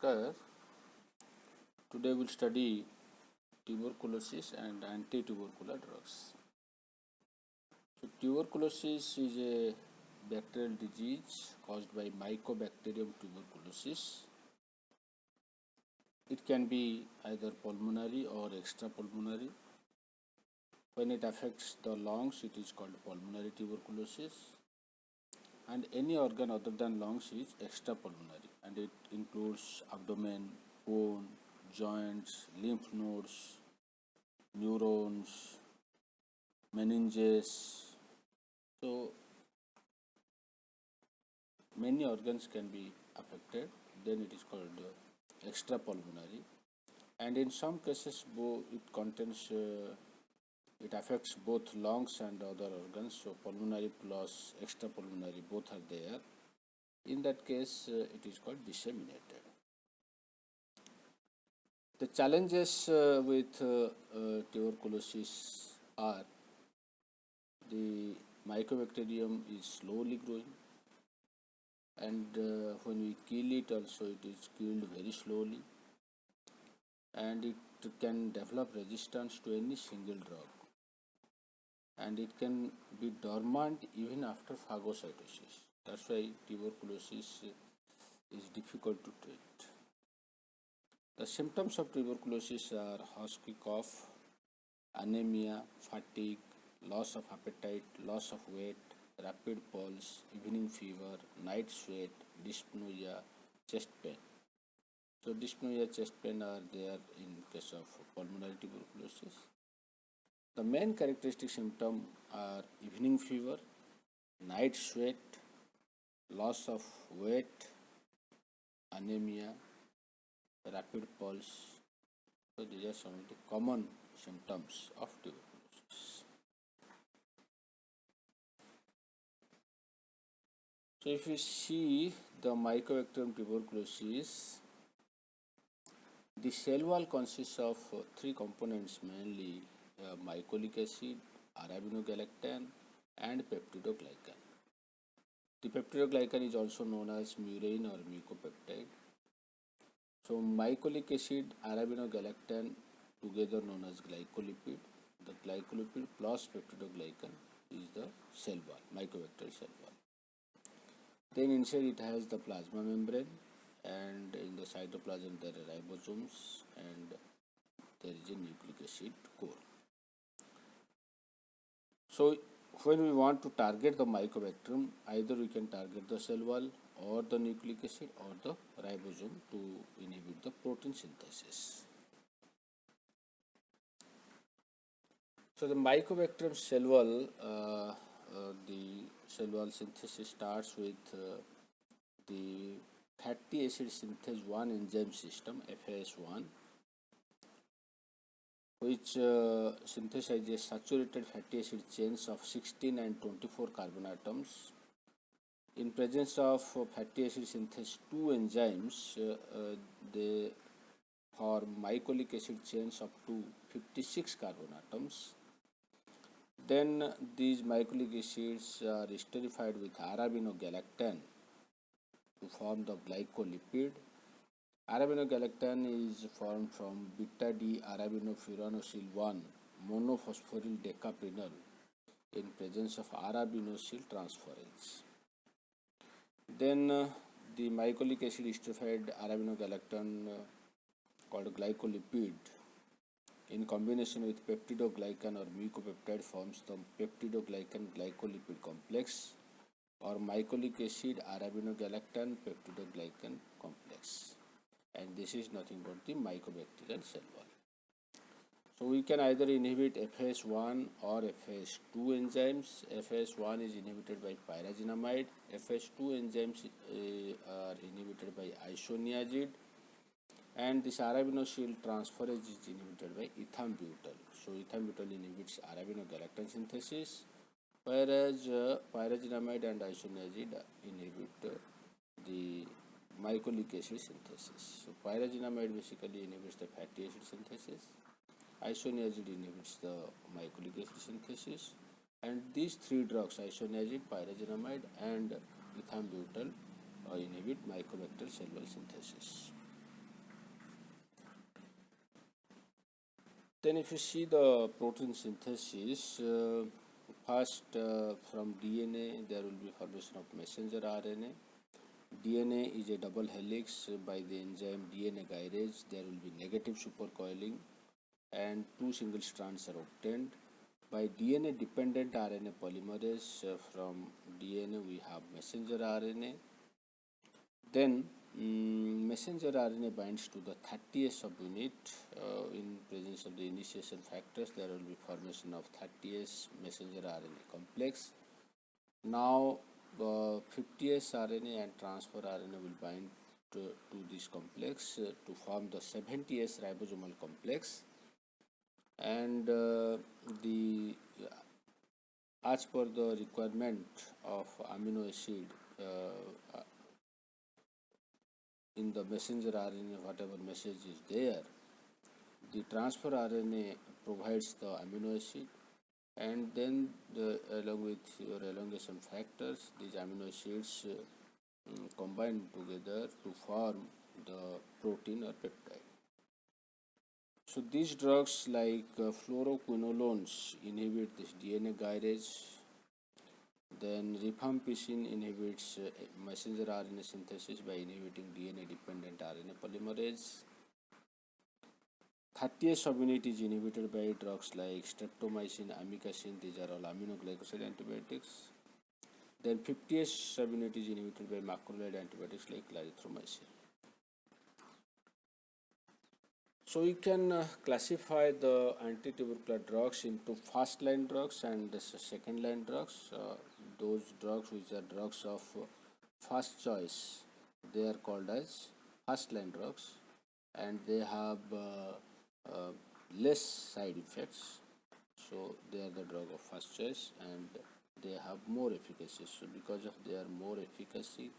Namaskar. Today we'll study tuberculosis and anti-tubercular drugs. So tuberculosis is a bacterial disease caused by Mycobacterium tuberculosis. It can be either pulmonary or extrapulmonary. When it affects the lungs, it is called pulmonary tuberculosis. And any organ other than lungs is extrapulmonary, and it includes abdomen, bone, joints, lymph nodes, neurons, meninges. So many organs can be affected. Then it is called extrapulmonary, and in some cases it affects both lungs and other organs. So pulmonary plus extrapulmonary both are there. In that case, it is called disseminated. The challenges with tuberculosis are the mycobacterium is slowly growing, and when we kill it also it is killed very slowly, and it can develop resistance to any single drug, and it can be dormant even after phagocytosis. That's why tuberculosis is difficult to treat. The symptoms of tuberculosis are husky cough, anemia, fatigue, loss of appetite, loss of weight, rapid pulse, evening fever, night sweat, dyspnea, chest pain. So dyspnea, chest pain are there in case of pulmonary tuberculosis. The main characteristic symptoms are evening fever, night sweat, loss of weight, anemia, rapid pulse. So these are some of the common symptoms of tuberculosis. So if you see the Mycobacterium tuberculosis, the cell wall consists of three components mainly: mycolic acid, arabinogalactan, and peptidoglycan. The peptidoglycan is also known as murine or mucopeptide. So mycolic acid, arabinogalactan together known as glycolipid. The glycolipid plus peptidoglycan is the cell wall, mycobacterial cell wall. Then inside it has the plasma membrane, and in the cytoplasm there are ribosomes, and there is a nucleic acid core. So when we want to target the mycobacterium, either we can target the cell wall or the nucleic acid or the ribosome to inhibit the protein synthesis. So the mycobacterium cell wall, the cell wall synthesis starts with the fatty acid synthase 1 enzyme system, FAS1, which synthesizes saturated fatty acid chains of 16 and 24 carbon atoms. In presence of fatty acid synthase 2 enzymes, they form mycolic acid chains up to 56 carbon atoms. Then these mycolic acids are esterified with arabinogalactan to form the glycolipid. Arabinogalactan is formed from beta-D arabinofuranosyl 1 monophosphoryl decaprenyl in presence of arabinosyl transferase. Then the mycolic acid esterified arabinogalactan called glycolipid in combination with peptidoglycan or mucopeptide forms the peptidoglycan glycolipid complex, or mycolic acid arabinogalactan peptidoglycan complex, and this is nothing but the mycobacterial cell wall. So we can either inhibit FAS1 or FAS2 enzymes. FAS1 is inhibited by pyrazinamide, FAS2 enzymes are inhibited by isoniazid, and this arabinosyl transferase is inhibited by ethambutol. So ethambutol inhibits arabinogalactan synthesis, whereas pyrazinamide and isoniazid inhibit the mycolic acid synthesis. So pyrazinamide basically inhibits the fatty acid synthesis, isoniazid inhibits the mycolic acid synthesis, and these three drugs, isoniazid, pyrazinamide and ethambutol, inhibit mycobacterial cell wall synthesis. Then if you see the protein synthesis, first from DNA there will be formation of messenger RNA. DNA is a double helix by the enzyme DNA gyrase. There will be negative supercoiling and two single strands are obtained. By DNA dependent RNA polymerase, from DNA we have messenger RNA. Then messenger RNA binds to the 30S subunit. In presence of the initiation factors, there will be formation of 30S messenger RNA complex. Now 50S RNA and transfer RNA will bind to this complex to form the 70S ribosomal complex, and as per the requirement of amino acid in the messenger RNA, whatever message is there, the transfer RNA provides the amino acid, and then along with your elongation factors, these amino acids combine together to form the protein or peptide. So these drugs like fluoroquinolones inhibit this DNA gyrase. Then rifampicin inhibits messenger RNA synthesis by inhibiting DNA dependent RNA polymerase. 30S subunit is inhibited by drugs like streptomycin, amikacin. These are all aminoglycoside antibiotics. Then 50S subunit is inhibited by macrolide antibiotics like clarithromycin. So we can classify the anti-tubercular drugs into first line drugs and second line drugs. Those drugs which are drugs of first choice, they are called as first line drugs, and they have less side effects. So they are the drug of first choice and they have more efficacy. So because of their more efficacy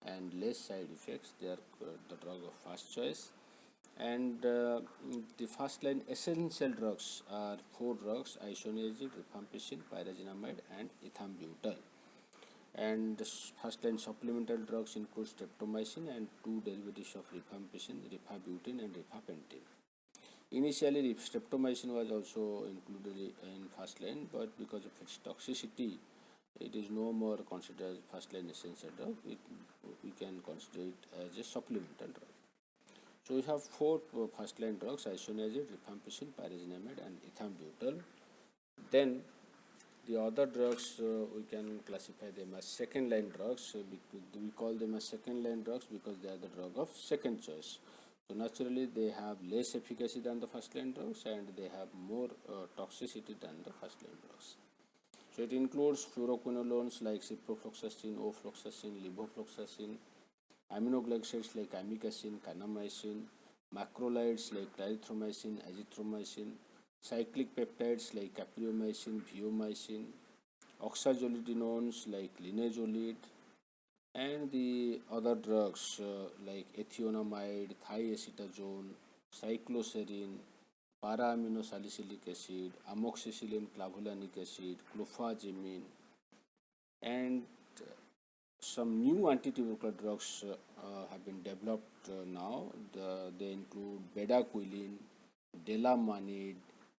and less side effects, they are the drug of first choice. And the first line essential drugs are 4 drugs: isoniazid, rifampicin, pyrazinamide and ethambutol. And the first line supplemental drugs include streptomycin and 2 derivatives of rifampicin, rifabutin and rifapentin. Initially streptomycin was also included in first line, but because of its toxicity it is no more considered as first line essential drug. We can consider it as a supplemental drug. So we have 4 first line drugs: isoniazid, rifampicin, pyrazinamide and ethambutol. Then the other drugs we can classify them as second line drugs. We call them as second line drugs because they are the drug of second choice. So naturally they have less efficacy than the first line drugs and they have more toxicity than the first line drugs. So it includes fluoroquinolones like ciprofloxacin, ofloxacin, levofloxacin, aminoglycosides like amikacin, kanamycin, macrolides like clarithromycin, azithromycin, cyclic peptides like capreomycin, viomycin, oxazolidinones like linezolid, and the other drugs like ethionamide, thiacetazone, cycloserine, para-aminosalicylic acid, amoxicillin clavulanic acid, clofazimine, and some new anti-tubercular drugs have been developed now. They include bedaquiline, delamanid,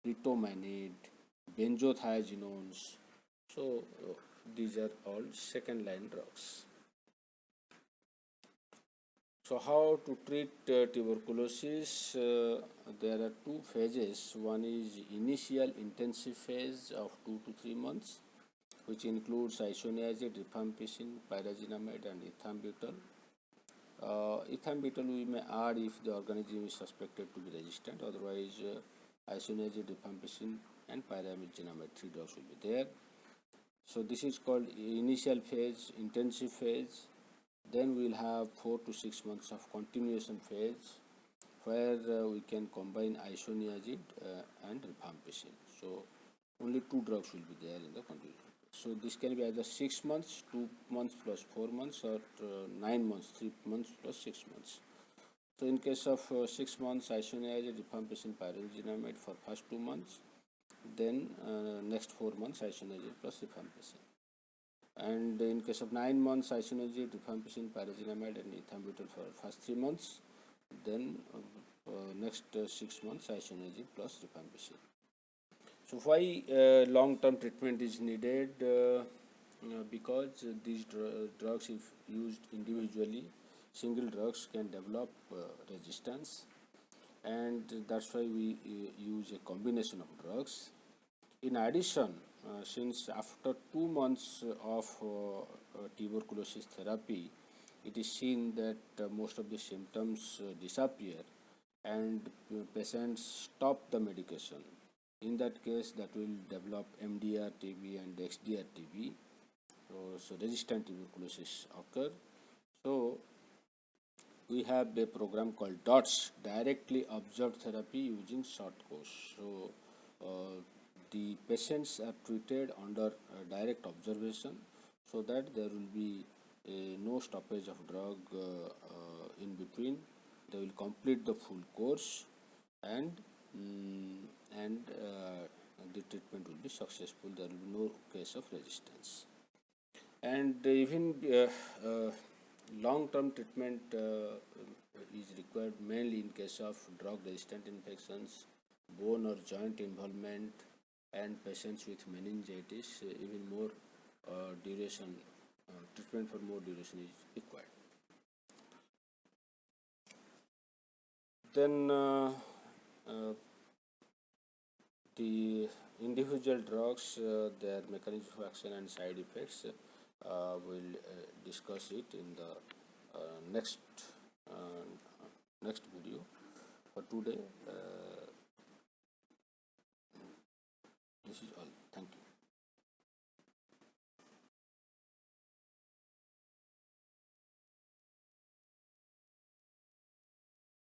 pritomanid, benzothiazinones. So these are all second line drugs. So how to treat tuberculosis? There are 2 phases. One is initial intensive phase of 2 to 3 months, which includes isoniazid, rifampicin, pyrazinamide and ethambutol. Ethambutol we may add if the organism is suspected to be resistant. Otherwise isoniazid, rifampicin and pyrazinamide, 3 drugs will be there. So this is called initial phase, intensive phase. Then we will have 4 to 6 months of continuation phase where we can combine isoniazid and rifampicin. So only 2 drugs will be there in the continuation. So this can be either 6 months, 2 months plus 4 months, or 9 months, 3 months plus 6 months. So in case of 6 months, isoniazid, rifampicin, pyrazinamide for first 2 months, then next 4 months isoniazid plus rifampicin. And in case of 9 months, isoniazid, rifampicin, pyrazinamide and ethambutol for first 3 months, then next 6 months isoniazid plus rifampicin. So why long-term treatment is needed? Because these drugs, if used individually, single drugs can develop resistance, and that's why we use a combination of drugs. In addition, since after 2 months of tuberculosis therapy, it is seen that most of the symptoms disappear and patients stop the medication. In that case, that will develop MDR TB and XDR TB. So resistant tuberculosis occur. So we have a program called DOTS, directly observed therapy using short course. So the patients are treated under direct observation, so that there will be no stoppage of drug in between. They will complete the full course, and the treatment will be successful. There will be no case of resistance. And even long-term treatment is required mainly in case of drug-resistant infections, bone or joint involvement, and patients with meningitis. Even more duration, treatment for more duration is required. Then the individual drugs, their mechanism of action and side effects, we'll discuss it in the next video. For today, this is all.